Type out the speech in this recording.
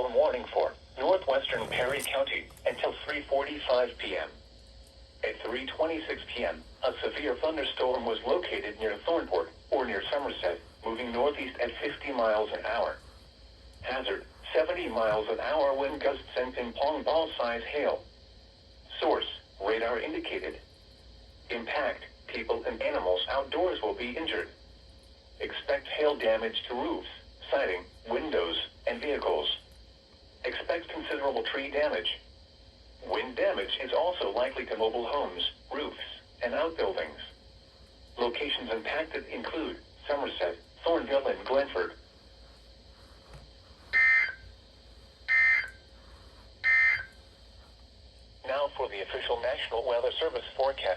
thunderstorm warning for northwestern Perry County until 3:45 p.m. At 3:26 p.m., a severe thunderstorm was located near Thornport, or near Somerset, moving northeast at 50 miles an hour. Hazard, 70 miles an hour wind gusts and ping-pong ball-size hail. Source, radar indicated. Impact, people and animals outdoors will be injured. Expect hail damage to roofs, siding, windows, and vehicles. Expect considerable tree damage. Wind damage is also likely to mobile homes, roofs, and outbuildings. Locations impacted include Somerset, Thornville, and Glenford. Now for the official National Weather Service forecast.